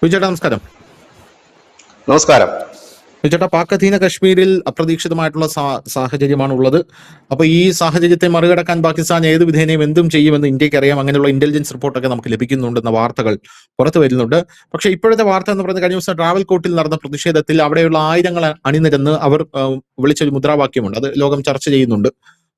വിജയേട്ടാ നമസ്കാരം. നമസ്കാരം. വിജയേട്ടാ, പാക് അധീന കശ്മീരിൽ അപ്രതീക്ഷിതമായിട്ടുള്ള സാഹചര്യമാണ് ഉള്ളത്. അപ്പൊ ഈ സാഹചര്യത്തെ മറികടക്കാൻ പാകിസ്ഥാൻ ഏത് വിധേനയും എന്തും ചെയ്യുമെന്ന് ഇന്ത്യക്ക് അറിയാം. അങ്ങനെയുള്ള ഇന്റലിജൻസ് റിപ്പോർട്ടൊക്കെ നമുക്ക് ലഭിക്കുന്നുണ്ടെന്ന വാർത്തകൾ പുറത്തു വരുന്നുണ്ട്. പക്ഷേ ഇപ്പോഴത്തെ വാർത്ത എന്ന് പറയുന്നത്, കഴിഞ്ഞ ദിവസം ട്രാവൽകോട്ടിൽ നടന്ന പ്രതിഷേധത്തിൽ അവിടെയുള്ള ആയിരങ്ങൾ അണിനിരന്ന് അവർ വിളിച്ചൊരു മുദ്രാവാക്യമുണ്ട്. അത് ലോകം ചർച്ച ചെയ്യുന്നുണ്ട്.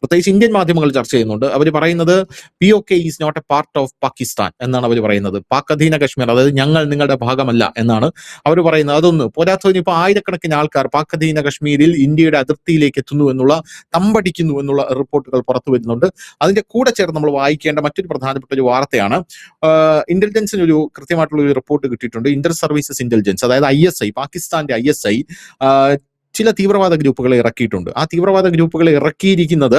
പ്രത്യേകിച്ച് ഇന്ത്യൻ മാധ്യമങ്ങൾ ചർച്ച ചെയ്യുന്നുണ്ട്. അവർ പറയുന്നത് POK is not a part of Pakistan എന്നാണ് അവർ പറയുന്നത്. പാക് അധീന കശ്മീർ, അതായത് ഞങ്ങൾ നിങ്ങളുടെ ഭാഗമല്ല എന്നാണ് അവർ പറയുന്നത്. അതൊന്ന് പോരാത്തതിന് ഇപ്പോൾ ആയിരക്കണക്കിന് ആൾക്കാർ പാക് അധീന കശ്മീരിൽ ഇന്ത്യയുടെ അതിർത്തിയിലേക്ക് എത്തുന്നു എന്നുള്ള, തമ്പടിക്കുന്നു എന്നുള്ള റിപ്പോർട്ടുകൾ പുറത്തു വരുന്നുണ്ട്. അതിന്റെ കൂടെ ചേർന്ന് നമ്മൾ വായിക്കേണ്ട മറ്റൊരു പ്രധാനപ്പെട്ട ഒരു വാർത്തയാണ്. ഇന്റലിജൻസിന് ഒരു കൃത്യമായിട്ടുള്ള ഒരു റിപ്പോർട്ട് കിട്ടിയിട്ടുണ്ട്. ഇന്റർ സർവീസസ് ഇന്റലിജൻസ്, അതായത് ISI, പാകിസ്ഥാന്റെ ISI ചില തീവ്രവാദ ഗ്രൂപ്പുകളെ ഇറക്കിയിട്ടുണ്ട്. ആ തീവ്രവാദ ഗ്രൂപ്പുകളെ ഇറക്കിയിരിക്കുന്നത്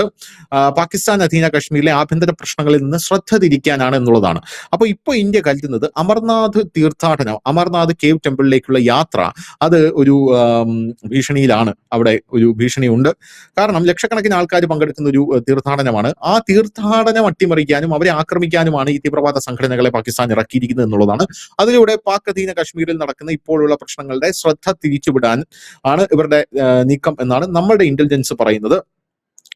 പാകിസ്ഥാൻ അധീന കശ്മീരിലെ ആഭ്യന്തര പ്രശ്നങ്ങളിൽ നിന്ന് ശ്രദ്ധ തിരിക്കാനാണ് എന്നുള്ളതാണ്. അപ്പോൾ ഇപ്പോൾ ഇന്ത്യ കരുതുന്നത് അമർനാഥ് തീർത്ഥാടനം, അമർനാഥ് കേവ് ടെമ്പിളിലേക്കുള്ള യാത്ര, അത് ഒരു ഭീഷണിയിലാണ്. അവിടെ ഒരു ഭീഷണിയുണ്ട്. കാരണം ലക്ഷക്കണക്കിന് ആൾക്കാർ പങ്കെടുക്കുന്ന ഒരു തീർത്ഥാടനമാണ്. ആ തീർത്ഥാടനം അട്ടിമറിക്കാനും അവരെ ആക്രമിക്കാനുമാണ് ഈ തീവ്രവാദ സംഘടനകളെ പാകിസ്ഥാൻ ഇറക്കിയിരിക്കുന്നത് എന്നുള്ളതാണ്. അതിലൂടെ പാക് അധീന കശ്മീരിൽ നടക്കുന്ന ഇപ്പോഴുള്ള പ്രശ്നങ്ങളുടെ ശ്രദ്ധ തിരിച്ചുവിടാൻ ആണ് ഇവരുടെ നീക്കം എന്നാണ് നമ്മളുടെ ഇന്റലിജൻസ് പറയുന്നത്.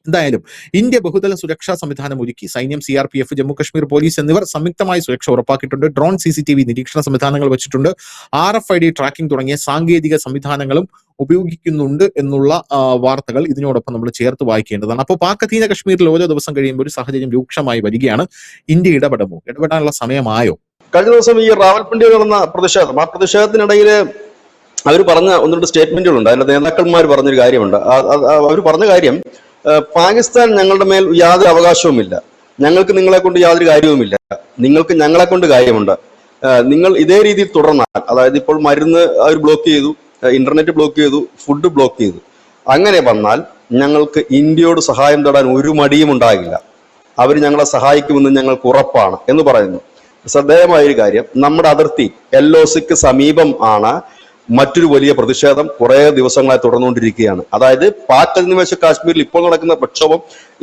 എന്തായാലും ഇന്ത്യ ബഹുതല സുരക്ഷാ സംവിധാനം ഒരുക്കി. സൈന്യം, CRPF, ജമ്മു കശ്മീർ പോലീസ് എന്നിവർ സംയുക്തമായി സുരക്ഷ ഉറപ്പാക്കിയിട്ടുണ്ട്. ഡ്രോൺ, CCTV നിരീക്ഷണ സംവിധാനങ്ങൾ വെച്ചിട്ടുണ്ട്. RFID ട്രാക്കിംഗ് തുടങ്ങിയ സാങ്കേതിക സംവിധാനങ്ങളും ഉപയോഗിക്കുന്നുണ്ട് എന്നുള്ള വാർത്തകൾ ഇതിനോടൊപ്പം നമ്മൾ ചേർത്ത് വായിക്കേണ്ടതാണ്. അപ്പോൾ പാക് അധീന കശ്മീരിൽ ഓരോ ദിവസം കഴിയുമ്പോൾ ഒരു സാഹചര്യം രൂക്ഷമായി വരികയാണ്. ഇന്ത്യ ഇടപെടാനുള്ള സമയമായോ? കഴിഞ്ഞ ദിവസം ഈ റാവൽപിണ്ടിയിൽ നടന്ന പ്രതിഷേധം, ആ പ്രതിഷേധത്തിനിടയിൽ അവർ പറഞ്ഞ ഒന്ന് രണ്ട് സ്റ്റേറ്റ്മെന്റുകളുണ്ട്. അതിന്റെ നേതാക്കന്മാർ പറഞ്ഞൊരു കാര്യമുണ്ട്. അവർ പറഞ്ഞ കാര്യം, പാകിസ്ഥാൻ ഞങ്ങളുടെ മേൽ യാതൊരു അവകാശവുമില്ല, ഞങ്ങൾക്ക് നിങ്ങളെ കൊണ്ട് യാതൊരു കാര്യവുമില്ല, നിങ്ങൾക്ക് ഞങ്ങളെ കൊണ്ട് കാര്യമുണ്ട്. നിങ്ങൾ ഇതേ രീതിയിൽ തുടർന്നാൽ, അതായത് ഇപ്പോൾ മരുന്ന് അവർ ബ്ലോക്ക് ചെയ്തു, ഇന്റർനെറ്റ് ബ്ലോക്ക് ചെയ്തു, ഫുഡ് ബ്ലോക്ക് ചെയ്തു, അങ്ങനെ വന്നാൽ ഞങ്ങൾക്ക് ഇന്ത്യയോട് സഹായം തേടാൻ ഒരു മടിയും ഉണ്ടാകില്ല, അവർ ഞങ്ങളെ സഹായിക്കുമെന്ന് ഞങ്ങൾക്ക് ഉറപ്പാണ് എന്ന് പറയുന്നു. ശ്രദ്ധേയമായൊരു കാര്യം, നമ്മുടെ അതിർത്തി LOCക്ക് സമീപം ആണ് മറ്റൊരു വലിയ പ്രതിഷേധം കുറെ ദിവസങ്ങളായി തുടർന്നുകൊണ്ടിരിക്കുകയാണ്. അതായത് പാക് അധിനിവേശ കാശ്മീരിൽ ഇപ്പോൾ നടക്കുന്ന പ്രക്ഷോഭം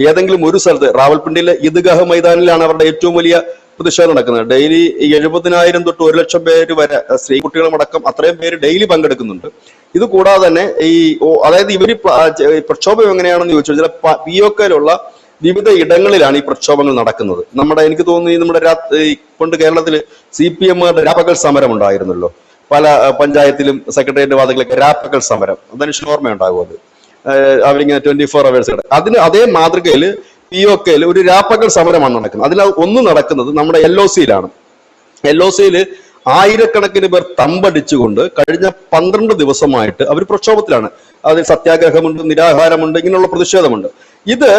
ഏതെങ്കിലും ഒരു സ്ഥലത്ത്, റാവൽപിണ്ടിയിലെ ഈദ്ഗാഹ് മൈതാനിലാണ് അവരുടെ ഏറ്റവും വലിയ പ്രതിഷേധം നടക്കുന്നത്. ഡെയിലി 70,000 തൊട്ട് 1,00,000 പേര് വരെ, സ്ത്രീ കുട്ടികളുമടക്കം അത്രയും പേര് ഡെയിലി പങ്കെടുക്കുന്നുണ്ട്. ഇത് കൂടാതെ തന്നെ അതായത് ഇവര് പ്രക്ഷോഭം എങ്ങനെയാണെന്ന് ചോദിച്ചു കഴിഞ്ഞാൽ POKയിലുള്ള വിവിധ ഇടങ്ങളിലാണ് ഈ പ്രക്ഷോഭങ്ങൾ നടക്കുന്നത്. എനിക്ക് തോന്നുന്നു നമ്മുടെ പണ്ട് കേരളത്തിൽ CPM രാപ്പകൽ സമരം ഉണ്ടായിരുന്നല്ലോ. പല പഞ്ചായത്തിലും സെക്രട്ടേറിയറ്റ് വാതിലൊക്കെ രാപ്പകൽ സമരം, മനുഷ്യന് ഓർമ്മയുണ്ടാകും. അത് അവരിങ്ങനെ 24 hours അതേ മാതൃകയിൽ POKയിൽ ഒരു രാപ്പകൽ സമരമാണ് നടക്കുന്നത്. അതിൽ ഒന്ന് നടക്കുന്നത് നമ്മുടെ LOCയിലാണ്. LOCയിൽ ആയിരക്കണക്കിന് പേർ തമ്പടിച്ചുകൊണ്ട് കഴിഞ്ഞ 12 ദിവസമായിട്ട് അവർ പ്രക്ഷോഭത്തിലാണ്. അതിൽ സത്യാഗ്രഹമുണ്ട്, നിരാഹാരമുണ്ട്, ഇങ്ങനെയുള്ള പ്രതിഷേധമുണ്ട്. ഇത്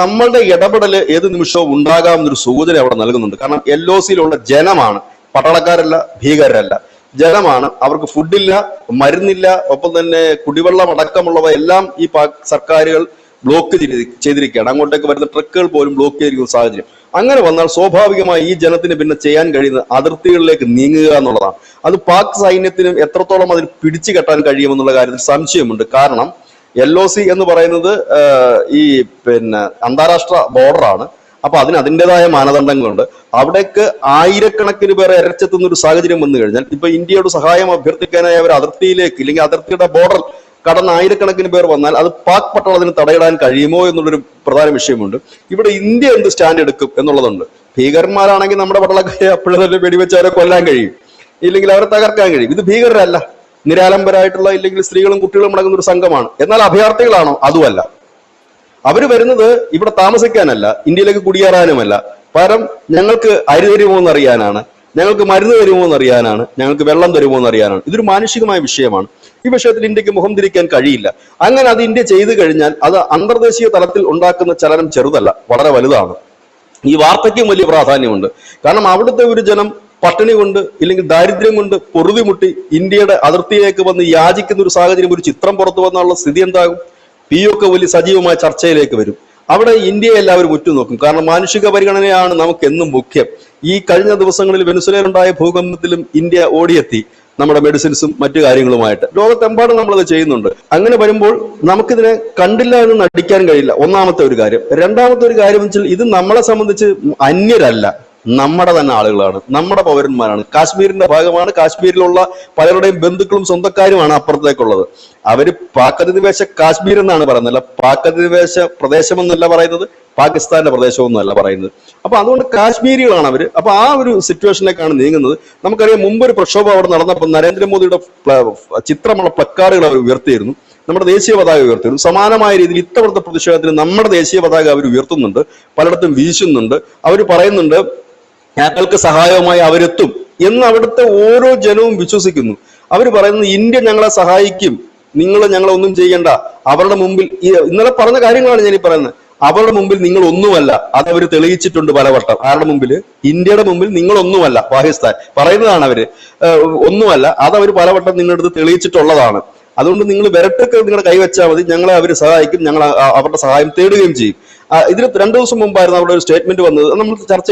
നമ്മളുടെ ഇടപെടൽ ഏത് നിമിഷവും ഉണ്ടാകാമെന്നൊരു സൂചന അവിടെ നൽകുന്നുണ്ട്. കാരണം LOCയിലുള്ള ജനമാണ്, പട്ടാളക്കാരല്ല, ഭീകരരല്ല, ജനമാണ്. അവർക്ക് ഫുഡില്ല, മരുന്നില്ല, ഒപ്പം തന്നെ കുടിവെള്ളം അടക്കമുള്ളവ എല്ലാം ഈ സർക്കാരുകൾ ബ്ലോക്ക് ചെയ്തിരിക്കുകയാണ്. അങ്ങോട്ടേക്ക് വരുന്ന ട്രക്കുകൾ പോലും ബ്ലോക്ക് ചെയ്തിരിക്കുന്ന സാഹചര്യം. അങ്ങനെ വന്നാൽ സ്വാഭാവികമായി ഈ ജനത്തിന് പിന്നെ ചെയ്യാൻ കഴിയുന്നത് അതിർത്തികളിലേക്ക് നീങ്ങുക എന്നുള്ളതാണ്. അത് പാക് സൈന്യത്തിനും എത്രത്തോളം അതിൽ പിടിച്ചു കെട്ടാൻ കഴിയുമെന്നുള്ള കാര്യത്തിൽ സംശയമുണ്ട്. കാരണം LOC എന്ന് പറയുന്നത് ഈ അന്താരാഷ്ട്ര ബോർഡറാണ്. അപ്പൊ അതിൻ്റെതായ മാനദണ്ഡങ്ങളുണ്ട്. അവിടേക്ക് ആയിരക്കണക്കിന് പേരെ ഇരച്ചെത്തുന്ന ഒരു സാഹചര്യം വന്നു കഴിഞ്ഞാൽ, ഇപ്പൊ ഇന്ത്യയോട് സഹായം അഭ്യർത്ഥിക്കാനായി അവർ അതിർത്തിയിലേക്ക്, ഇല്ലെങ്കിൽ അതിർത്തിയുടെ ബോർഡർ കടന്ന് ആയിരക്കണക്കിന് പേർ വന്നാൽ അത് പാക് പട്ടാളത്തിന് തടയിടാൻ കഴിയുമോ എന്നുള്ളൊരു പ്രധാന വിഷയമുണ്ട്. ഇവിടെ ഇന്ത്യ എന്ത് സ്റ്റാൻഡ് എടുക്കും എന്നുള്ളതുണ്ട്. ഭീകരന്മാരാണെങ്കിൽ നമ്മുടെ പട്ടാളക്കാരെ അപ്പോഴും തന്നെ വെടിവെച്ച് അവരെ കൊല്ലാൻ കഴിയും, ഇല്ലെങ്കിൽ അവരെ തകർക്കാൻ കഴിയും. ഇത് ഭീകരരല്ല, നിരാലംബരായിട്ടുള്ള, ഇല്ലെങ്കിൽ സ്ത്രീകളും കുട്ടികളും അടങ്ങുന്ന ഒരു സംഘമാണ്. എന്നാൽ അഭയാർത്ഥികളാണോ? അതുമല്ല. അവര് വരുന്നത് ഇവിടെ താമസിക്കാനല്ല, ഇന്ത്യയിലേക്ക് കുടിയേറാനുമല്ല, പകരം ഞങ്ങൾക്ക് അരി തരുമോ എന്നറിയാനാണ്, ഞങ്ങൾക്ക് മരുന്ന് തരുമോ എന്നറിയാനാണ്, ഞങ്ങൾക്ക് വെള്ളം തരുമോ എന്നറിയാനാണ്. ഇതൊരു മാനുഷികമായ വിഷയമാണ്. ഈ വിഷയത്തിൽ ഇന്ത്യക്ക് മുഖം തിരിക്കാൻ കഴിയില്ല. അങ്ങനെ അത് ഇന്ത്യ ചെയ്തു കഴിഞ്ഞാൽ അത് അന്തർദേശീയ തലത്തിൽ ഉണ്ടാക്കുന്ന ചലനം ചെറുതല്ല, വളരെ വലുതാണ്. ഈ വാർത്തയ്ക്കും വലിയ പ്രാധാന്യമുണ്ട്. കാരണം അവിടുത്തെ ഒരു ജനം പട്ടിണി കൊണ്ട്, ഇല്ലെങ്കിൽ ദാരിദ്ര്യം കൊണ്ട് പൊറുതിമുട്ടി ഇന്ത്യയുടെ അതിർത്തിയിലേക്ക് വന്ന് യാചിക്കുന്ന ഒരു സാഹചര്യം, ഒരു ചിത്രം പുറത്തു വന്നുള്ള സ്ഥിതി എന്താകും? POK വലിയ സജീവമായ ചർച്ചയിലേക്ക് വരും. അവിടെ ഇന്ത്യയെ എല്ലാവരും ഉറ്റുനോക്കും. കാരണം മാനുഷിക പരിഗണനയാണ് നമുക്ക് എന്നും മുഖ്യം. ഈ കഴിഞ്ഞ ദിവസങ്ങളിൽ വെനസ്വേലയിലുണ്ടായ ഭൂകമ്പത്തിലും ഇന്ത്യ ഓടിയെത്തി, നമ്മുടെ മെഡിസിൻസും മറ്റു കാര്യങ്ങളുമായിട്ട്. ലോകത്തെമ്പാടും നമ്മളത് ചെയ്യുന്നുണ്ട്. അങ്ങനെ വരുമ്പോൾ നമുക്കിതിനെ കണ്ടില്ല എന്ന് നടിക്കാൻ കഴിയില്ല, ഒന്നാമത്തെ ഒരു കാര്യം. രണ്ടാമത്തെ ഒരു കാര്യം വെച്ചാൽ ഇത് നമ്മളെ സംബന്ധിച്ച് അന്യരല്ല. നമ്മുടെ തന്നെ ആളുകളാണ്, നമ്മുടെ പൗരന്മാരാണ്, കാശ്മീരിന്റെ ഭാഗമാണ്, കാശ്മീരിലുള്ള പലരുടെയും ബന്ധുക്കളും സ്വന്തക്കാരുമാണ് അപ്പുറത്തേക്കുള്ളത്. അവര് പാക് അധിനിവേശ കാശ്മീർ എന്നാണ് പറയുന്നത്, അല്ല പാക് അധിനിവേശ പ്രദേശം എന്നല്ല പറയുന്നത്, പാകിസ്ഥാന്റെ പ്രദേശമൊന്നുമല്ല പറയുന്നത്. അപ്പൊ അതുകൊണ്ട് കാശ്മീരികളാണ് അവര്. അപ്പൊ ആ ഒരു സിറ്റുവേഷനിലേക്കാണ് നീങ്ങുന്നത്. നമുക്കറിയാം, മുമ്പൊരു പ്രക്ഷോഭം അവിടെ നടന്നപ്പോൾ നരേന്ദ്രമോദിയുടെ ചിത്രമുള്ള പ്ലക്കാർഡുകൾ അവർ ഉയർത്തിയിരുന്നു, നമ്മുടെ ദേശീയ പതാക ഉയർത്തിയിരുന്നു. സമാനമായ രീതിയിൽ ഇത്തവണത്തെ പ്രതിഷേധത്തിന് നമ്മുടെ ദേശീയ പതാക അവർ ഉയർത്തുന്നുണ്ട്, പലയിടത്തും വീശുന്നുണ്ട്. അവർ പറയുന്നുണ്ട് ഞങ്ങൾക്ക് സഹായവുമായി അവരെത്തും എന്ന് അവിടുത്തെ ഓരോ ജനവും വിശ്വസിക്കുന്നു. അവർ പറയുന്നത് ഇന്ത്യ ഞങ്ങളെ സഹായിക്കും, നിങ്ങൾ ഞങ്ങളെ ഒന്നും ചെയ്യണ്ട. അവരുടെ മുമ്പിൽ ഇന്നലെ പറഞ്ഞ കാര്യങ്ങളാണ് ഞാൻ ഈ പറയുന്നത്. അവരുടെ മുമ്പിൽ നിങ്ങൾ ഒന്നുമല്ല, അത് അവർ തെളിയിച്ചിട്ടുണ്ട് പലവട്ടം. ആരുടെ മുമ്പിൽ? ഇന്ത്യയുടെ മുമ്പിൽ നിങ്ങൾ ഒന്നുമല്ല. പാകിസ്ഥാൻ പറയുന്നതാണ് അവര് ഒന്നുമല്ല, അത് അവർ പലവട്ടം നിങ്ങളുടെ അടുത്ത് തെളിയിച്ചിട്ടുള്ളതാണ്. അതുകൊണ്ട് നിങ്ങൾ വിരട്ടൊക്കെ നിങ്ങളുടെ കൈവച്ചാൽ മതി, ഞങ്ങളെ അവർ സഹായിക്കും, ഞങ്ങൾ അവരുടെ സഹായം തേടുകയും ചെയ്യും. ഇതിന് 2 ദിവസം മുമ്പായിരുന്നു അവിടെ ഒരു സ്റ്റേറ്റ്മെന്റ് വന്നത്. നമ്മൾ ചർച്ച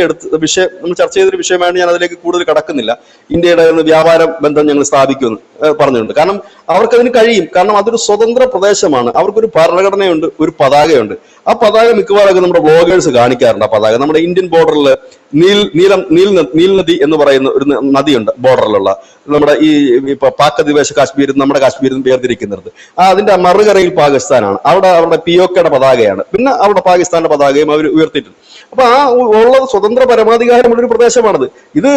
ചെയ്തൊരു വിഷയമാണ്. ഞാൻ അതിലേക്ക് കൂടുതൽ കടക്കുന്നില്ല. ഇന്ത്യയുടെ വ്യാപാര ബന്ധം ഞങ്ങൾ സ്ഥാപിക്കുമെന്ന് പറഞ്ഞിട്ടുണ്ട്. കാരണം അവർക്കതിന് കഴിയും. കാരണം അതൊരു സ്വതന്ത്ര പ്രദേശമാണ്, അവർക്കൊരു ഭരണഘടനയുണ്ട്, ഒരു പതാകയുണ്ട്. ആ പതാക മിക്കവാറൊക്കെ നമ്മുടെ ബ്ലോഗേഴ്സ് കാണിക്കാറുണ്ട്. ആ പതാക നമ്മുടെ ഇന്ത്യൻ ബോർഡറിൽ നീൽ നദി എന്ന് പറയുന്ന ഒരു നദിയുണ്ട് ബോർഡറിലുള്ള, നമ്മുടെ ഈ പാക് അധിനിവേശ കാശ്മീരും നമ്മുടെ കാശ്മീരും വേർതിരിക്കുന്നത്. അതിന്റെ മറുകരയിൽ പാകിസ്ഥാനാണ്. അവിടെ അവരുടെ POKയുടെ പതാകയാണ്, പിന്നെ അവിടെ പാകിസ്ഥാന്റെ പതാകയും അവർ ഉയർത്തിയിട്ടുണ്ട്. അപ്പൊ ആ ഉള്ളത് സ്വതന്ത്ര പരമാധികാരമുള്ളൊരു പ്രദേശമാണിത്. ഇത്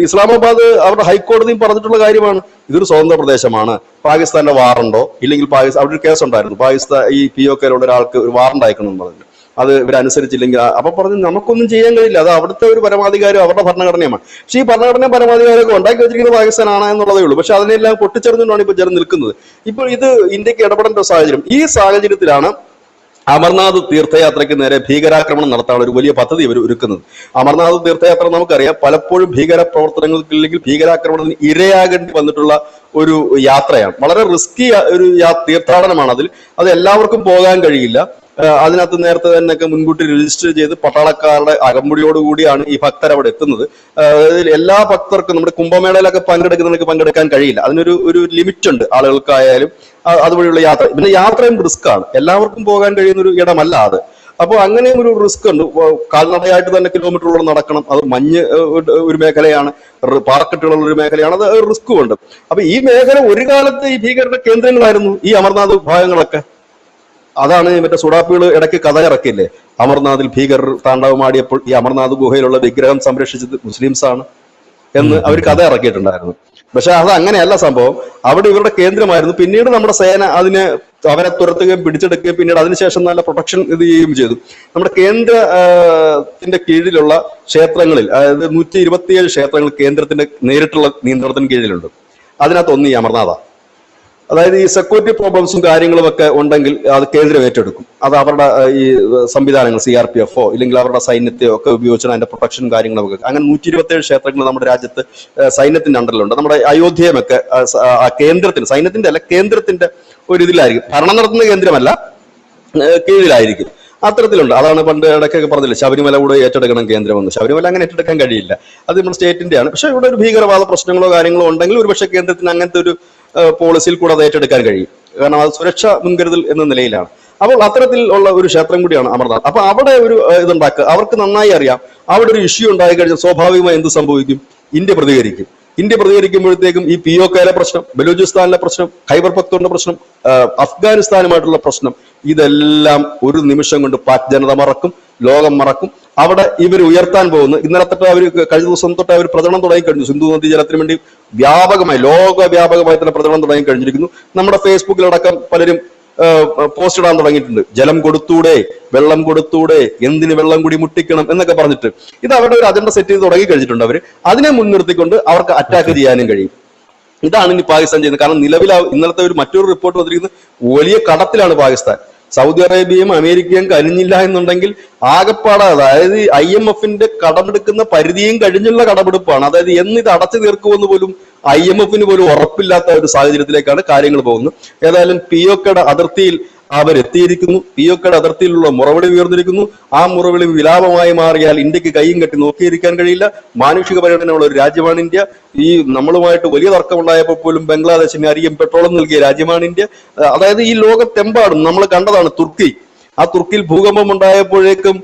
ഇസ്ലാമാബാദ് അവരുടെ ഹൈക്കോടതിയും പറഞ്ഞിട്ടുള്ള കാര്യമാണ്. ഇതൊരു സ്വതന്ത്ര പ്രദേശമാണ്. പാകിസ്ഥാന്റെ വാറുണ്ടോ ഇല്ലെങ്കിൽ അവിടെ ഒരു കേസ് ഉണ്ടായിരുന്നു, പാകിസ്ഥാൻ ഈ POKയിലുള്ള ഒരാൾക്ക് ഒരു വാറണ്ട് അയക്കണമെന്ന് പറഞ്ഞു. അത് ഇവരനുസരിച്ചില്ലെങ്കിൽ അപ്പൊ പറഞ്ഞ് നമുക്കൊന്നും ചെയ്യാൻ കഴിയില്ല, അത് അവിടുത്തെ ഒരു പരമാധികാരം അവരുടെ ഭരണഘടനയാണ്. പക്ഷേ ഈ ഭരണഘടനയും പരമാധികാരമൊക്കെ ഉണ്ടാക്കി വെച്ചിരിക്കുന്നത് പാകിസ്ഥാനാണ് എന്നുള്ളതേ ഉള്ളൂ. പക്ഷെ അതിനെല്ലാം പൊട്ടിച്ചെറിഞ്ഞുകൊണ്ടാണ് ഇപ്പൊ ജനം നിൽക്കുന്നത്. ഇപ്പോൾ ഇത് ഇന്ത്യക്ക് ഇടപെടേണ്ട സാഹചര്യം. ഈ സാഹചര്യത്തിലാണ് അമർനാഥ് തീർത്ഥയാത്രയ്ക്ക് നേരെ ഭീകരാക്രമണം നടത്താനുള്ള ഒരു വലിയ പദ്ധതി ഇവർ ഒരുക്കുന്നത്. അമർനാഥ് തീർത്ഥയാത്ര നമുക്കറിയാം പലപ്പോഴും ഭീകര പ്രവർത്തനങ്ങൾക്ക് അല്ലെങ്കിൽ ഭീകരാക്രമണത്തിന് ഇരയാകേണ്ടി വന്നിട്ടുള്ള ഒരു യാത്രയാണ്. വളരെ റിസ്കി ഒരു തീർത്ഥാടനമാണ്. അത് എല്ലാവർക്കും പോകാൻ കഴിയില്ല. അതിനകത്ത് നേരത്തെ തന്നെ മുൻകൂട്ടി രജിസ്റ്റർ ചെയ്ത് പട്ടാളക്കാരുടെ അകമ്പടിയോടുകൂടിയാണ് ഈ ഭക്തർ അവിടെ എത്തുന്നത്. എല്ലാ ഭക്തർക്കും നമ്മുടെ കുംഭമേളയിലൊക്കെ പങ്കെടുക്കുന്നവർക്ക് പങ്കെടുക്കാൻ കഴിയില്ല. അതിനൊരു ലിമിറ്റ് ഉണ്ട് ആളുകൾക്കായാലും. അതുവഴിയുള്ള യാത്ര, പിന്നെ യാത്രയും റിസ്ക് ആണ്, എല്ലാവർക്കും പോകാൻ കഴിയുന്ന ഒരു ഇടമല്ല അത്. അപ്പോൾ അങ്ങനെയും ഒരു റിസ്ക് ഉണ്ട്. കാൽനടയായിട്ട് തന്നെ കിലോമീറ്ററുകൾ നടക്കണം. അത് മഞ്ഞ് ഒരു മേഖലയാണ്, പാറക്കെട്ടുകളുള്ള ഒരു മേഖലയാണ്, അത് റിസ്ക്കും ഉണ്ട്. അപ്പൊ ഈ മേഖല ഒരു കാലത്ത് ഈ ഭീകരരുടെ കേന്ദ്രങ്ങളായിരുന്നു, ഈ അമർനാഥ് ഭാഗങ്ങളൊക്കെ. അതാണ് മറ്റേ സുഡാപ്പികൾ ഇടയ്ക്ക് കഥ ഇറക്കില്ലേ, അമർനാഥിൽ ഭീകരർ താണ്ഡവമാടിയപ്പോൾ ഈ അമർനാഥ് ഗുഹയിലുള്ള വിഗ്രഹം സംരക്ഷിച്ചത് മുസ്ലിംസാണ് എന്ന് അവർ കഥ ഇറക്കിയിട്ടുണ്ടായിരുന്നു. പക്ഷെ അത് അങ്ങനെയല്ല സംഭവം. അവിടെ ഇവരുടെ കേന്ദ്രമായിരുന്നു. പിന്നീട് നമ്മുടെ സേന അവരെ തുരത്തുകയും പിടിച്ചെടുക്കുകയും പിന്നീട് അതിനുശേഷം നല്ല പ്രൊട്ടക്ഷൻ ഇത് ചെയ്യുകയും ചെയ്തു. നമ്മുടെ കേന്ദ്രത്തിന്റെ കീഴിലുള്ള ക്ഷേത്രങ്ങളിൽ, അതായത് 127 ക്ഷേത്രങ്ങൾ കേന്ദ്രത്തിന്റെ നേരിട്ടുള്ള നിയന്ത്രണത്തിന് കീഴിലുണ്ട്. അതിനകത്ത് ഒന്ന് ഈ അമർനാഥ. അതായത് ഈ സെക്യൂരിറ്റി പ്രോബ്ലംസും കാര്യങ്ങളും ഒക്കെ ഉണ്ടെങ്കിൽ അത് കേന്ദ്രം ഏറ്റെടുക്കും. അത് അവരുടെ ഈ സംവിധാനങ്ങൾ CRPF ഇല്ലെങ്കിൽ അവരുടെ സൈന്യത്തെയോ ഒക്കെ ഉപയോഗിച്ചാണ് അതിന്റെ പ്രൊട്ടക്ഷനും കാര്യങ്ങളൊക്കെ. അങ്ങനെ 127 ക്ഷേത്രങ്ങൾ നമ്മുടെ രാജ്യത്ത് സൈന്യത്തിന്റെ അണ്ടറിലുണ്ട്. നമ്മുടെ അയോധ്യയുമൊക്കെ കേന്ദ്രത്തിന്, സൈന്യത്തിന്റെ അല്ല കേന്ദ്രത്തിന്റെ ഒരു ഇതിലായിരിക്കും. ഭരണം നടത്തുന്ന കേന്ദ്രമല്ല, കീഴിലായിരിക്കും. അത്തരത്തിലുണ്ട്. അതാണ് പണ്ട് ഇടയ്ക്കൊക്കെ പറഞ്ഞില്ല, ശബരിമല കൂടെ ഏറ്റെടുക്കണം കേന്ദ്രമെന്ന്. ശബരിമല അങ്ങനെ ഏറ്റെടുക്കാൻ കഴിയില്ല, അത് നമ്മുടെ സ്റ്റേറ്റിന്റെയാണ്. പക്ഷെ ഇവിടെ ഒരു ഭീകരവാദ പ്രശ്നങ്ങളോ കാര്യങ്ങളോ ഉണ്ടെങ്കിൽ ഒരുപക്ഷെ കേന്ദ്രത്തിന് അങ്ങനത്തെ ഒരു പോളിസിയിൽ കൂടെ അത് ഏറ്റെടുക്കാൻ കഴിയും. കാരണം അത് സുരക്ഷാ മുൻകരുതൽ എന്ന നിലയിലാണ്. അപ്പോൾ അത്തരത്തിലുള്ള ഒരു ക്ഷേത്രം കൂടിയാണ് അമർനാഥ്. അപ്പൊ അവിടെ ഒരു ഇതുണ്ടാക്കുക അവർക്ക് നന്നായി അറിയാം. അവിടെ ഒരു ഇഷ്യൂ ഉണ്ടായി കഴിഞ്ഞാൽ സ്വാഭാവികമായി എന്ത് സംഭവിക്കും? ഇന്ത്യ പ്രതികരിക്കുമ്പോഴത്തേക്കും ഈ POKയിലെ പ്രശ്നം, ബലൂചിസ്ഥാനിലെ പ്രശ്നം, ഖൈബർ പഖ്തൂണിന്റെ പ്രശ്നം, അഫ്ഗാനിസ്ഥാനുമായിട്ടുള്ള പ്രശ്നം, ഇതെല്ലാം ഒരു നിമിഷം കൊണ്ട് പാക് ജനത മറക്കും, ലോകം മറക്കും. അവിടെ ഇവർ ഉയർത്താൻ പോകുന്നു. ഇന്നലെ തൊട്ട് കഴിഞ്ഞ ദിവസം തൊട്ട് അവർ പ്രചരണം തുടങ്ങി കഴിഞ്ഞു. സിന്ധു നദീ ജലത്തിന് വേണ്ടി ലോകവ്യാപകമായി തന്നെ പ്രചരണം തുടങ്ങി കഴിഞ്ഞിരിക്കുന്നു. നമ്മുടെ ഫേസ്ബുക്കിലടക്കം പലരും പോസ്റ്റ് ഇടാൻ തുടങ്ങിയിട്ടുണ്ട്. ജലം കൊടുത്തൂടെ, വെള്ളം കൊടുത്തൂടെ, എന്തിന് വെള്ളം കൂടി മുട്ടിക്കണം എന്നൊക്കെ പറഞ്ഞിട്ട്. ഇത് അവരുടെ ഒരു അജണ്ട സെറ്റ് ചെയ്ത് തുടങ്ങി കഴിഞ്ഞിട്ടുണ്ട്. അവർ അതിനെ മുൻനിർത്തിക്കൊണ്ട് അവർക്ക് അറ്റാക്ക് ചെയ്യാനും കഴിയും. ഇതാണ് ഇനി പാകിസ്ഥാൻ ചെയ്യുന്നത്. കാരണം നിലവിൽ ഇന്നലത്തെ മറ്റൊരു റിപ്പോർട്ട് വന്നിരിക്കുന്നത് വലിയ കടത്തിലാണ് പാകിസ്ഥാൻ. സൗദി അറേബ്യയും അമേരിക്കയും കഴിഞ്ഞില്ല എന്നുണ്ടെങ്കിൽ ആകെപ്പാട്, അതായത് IMFന്റെ കടമെടുക്കുന്ന പരിധിയും കഴിഞ്ഞുള്ള കടമെടുപ്പാണ്. അതായത് എന്നിത് അടച്ചു തീർക്കുമെന്ന് പോലും IMFന് പോലും ഉറപ്പില്ലാത്ത ഒരു സാഹചര്യത്തിലേക്കാണ് കാര്യങ്ങൾ പോകുന്നത്. ഏതായാലും POKയുടെ അതിർത്തിയിൽ അവരെത്തിയിരിക്കുന്നു. POKയുടെ അതിർത്തിയിലുള്ള മുറവിളി ഉയർന്നിരിക്കുന്നു. ആ മുറവിളി വിലാപമായി മാറിയാൽ ഇന്ത്യക്ക് കൈയും കെട്ടി നോക്കിയിരിക്കാൻ കഴിയില്ല. മാനുഷിക പരിഗണനയുള്ള ഒരു രാജ്യമാണ് ഇന്ത്യ. ഈ നമ്മളുമായിട്ട് വലിയ തർക്കമുണ്ടായപ്പോൾ പോലും ബംഗ്ലാദേശിന് അരിയും പെട്രോളും നൽകിയ രാജ്യമാണ് ഇന്ത്യ. അതായത് ഈ ലോകത്തെമ്പാടും നമ്മൾ കണ്ടതാണ് തുർക്കി. ആ തുർക്കിയിൽ ഭൂകമ്പം ഉണ്ടായപ്പോഴേക്കും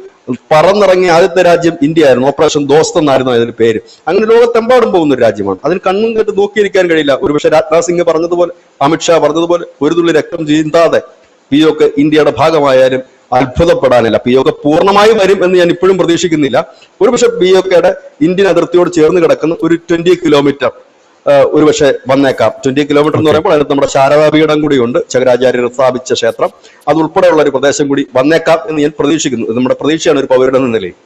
പറന്നിറങ്ങിയ ആദ്യത്തെ രാജ്യം ഇന്ത്യ ആയിരുന്നു. ഓപ്പറേഷൻ ദോസ്ത് എന്നായിരുന്നു അതിന്റെ പേര്. അങ്ങനെ ലോകത്തെമ്പാടും പോകുന്ന ഒരു രാജ്യമാണ്. അതിന് കണ്ണും കേട്ട് നോക്കിയിരിക്കാൻ കഴിയില്ല. ഒരുപക്ഷെ രാജ്നാഥ് സിംഗ് പറഞ്ഞതുപോലെ, അമിത്ഷാ പറഞ്ഞതുപോലെ ഒരു തുള്ളി രക്തം ചീന്താതെ POK ഇന്ത്യയുടെ ഭാഗമായാലും അത്ഭുതപ്പെടാനില്ല. POK പൂർണ്ണമായി വരും എന്ന് ഞാൻ ഇപ്പോഴും പ്രതീക്ഷിക്കുന്നില്ല. ഒരുപക്ഷെ POKയുടെ ഇന്ത്യൻ അതിർത്തിയോട് ചേർന്ന് കിടക്കുന്ന ഒരു 20 കിലോമീറ്റർ ഒരുപക്ഷെ വന്നേക്കാം. 20 കിലോമീറ്റർ എന്ന് പറയുമ്പോൾ അതിനകത്ത് നമ്മുടെ ശാരദാപീഠം കൂടിയുണ്ട്, ശങ്കരാചാര്യർ സ്ഥാപിച്ച ക്ഷേത്രം, അതുൾപ്പെടെയുള്ള ഒരു പ്രദേശം കൂടി വന്നേക്കാം എന്ന് ഞാൻ പ്രതീക്ഷിക്കുന്നു. നമ്മുടെ പ്രതീക്ഷയാണ് ഒരു പൗരൻ എന്ന നിലയിൽ.